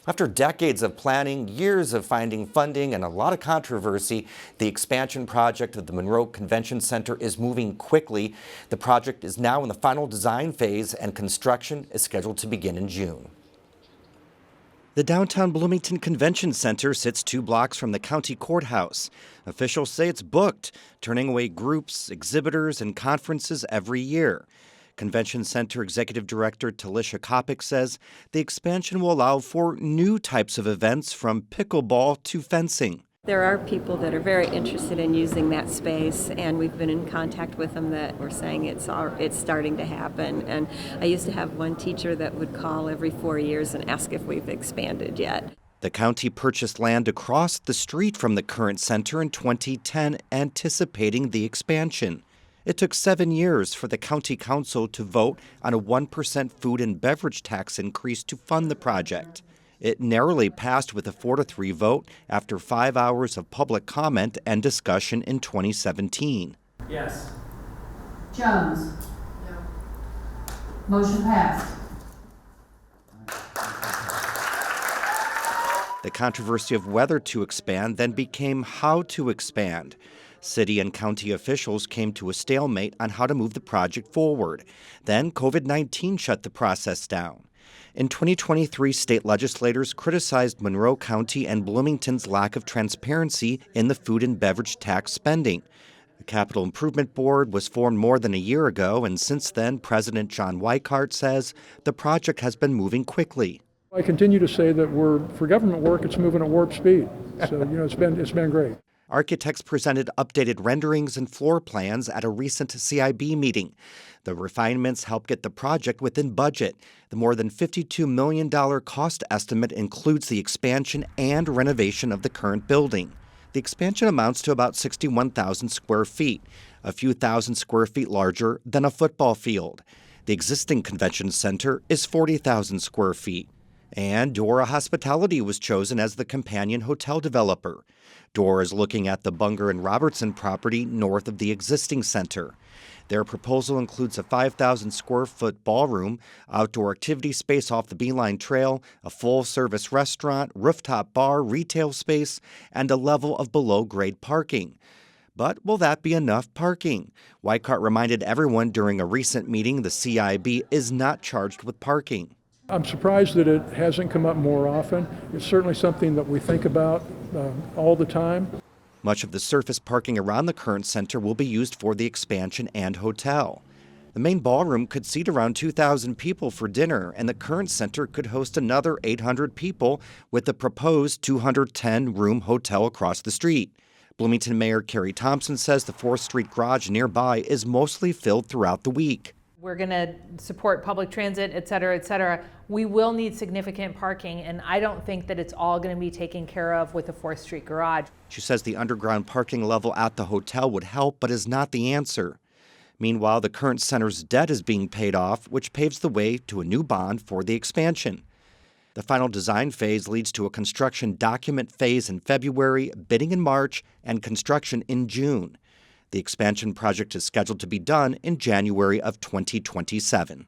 After decades of planning, years of finding funding, and a lot of controversy, the expansion project of the Monroe Convention Center is moving quickly. The project is now in the final design phase, and construction is scheduled to begin in June. The downtown Bloomington Convention Center sits 2 blocks from the county courthouse. Officials say it's booked, turning away groups, exhibitors, and conferences every year. Convention Center Executive Director Talisha Kopic says the expansion will allow for new types of events from pickleball to fencing. There are people that are very interested in using that space, and we've been in contact with them that were saying it's starting to happen. And I used to have one teacher that would call every 4 years and ask if we've expanded yet. The county purchased land across the street from the current center in 2010, anticipating the expansion. It took 7 years for the county council to vote on a 1% food and beverage tax increase to fund the project. It narrowly passed with a 4-3 vote after 5 hours of public comment and discussion in 2017. Yes. Jones? No. Motion passed. The controversy of whether to expand then became how to expand. City and county officials came to a stalemate on how to move the project forward. Then COVID-19 shut the process down. In 2023, state legislators criticized Monroe County and Bloomington's lack of transparency in the food and beverage tax spending. The Capital Improvement Board was formed more than a year ago, and since then, President John Weikart says the project has been moving quickly. I continue to say that for government work, it's moving at warp speed. So, it's been great. Architects presented updated renderings and floor plans at a recent CIB meeting. The refinements help get the project within budget. The more than $52 million cost estimate includes the expansion and renovation of the current building. The expansion amounts to about 61,000 square feet, a few thousand square feet larger than a football field. The existing convention center is 40,000 square feet. And Dora Hospitality was chosen as the companion hotel developer. Dora is looking at the Bunger and Robertson property north of the existing center. Their proposal includes a 5,000 square foot ballroom, outdoor activity space off the Beeline Trail, a full-service restaurant, rooftop bar, retail space, and a level of below-grade parking. But will that be enough parking? Weikart reminded everyone during a recent meeting the CIB is not charged with parking. I'm surprised that it hasn't come up more often. It's certainly something that we think about all the time. Much of the surface parking around the current center will be used for the expansion and hotel. The main ballroom could seat around 2,000 people for dinner, and the current center could host another 800 people with the proposed 210-room hotel across the street. Bloomington Mayor Carrie Thompson says the 4th Street garage nearby is mostly filled throughout the week. We're going to support public transit, et cetera, et cetera. We will need significant parking, and I don't think that it's all going to be taken care of with the 4th Street garage. She says the underground parking level at the hotel would help, but is not the answer. Meanwhile, the current center's debt is being paid off, which paves the way to a new bond for the expansion. The final design phase leads to a construction document phase in February, bidding in March, and construction in June. The expansion project is scheduled to be done in January of 2027.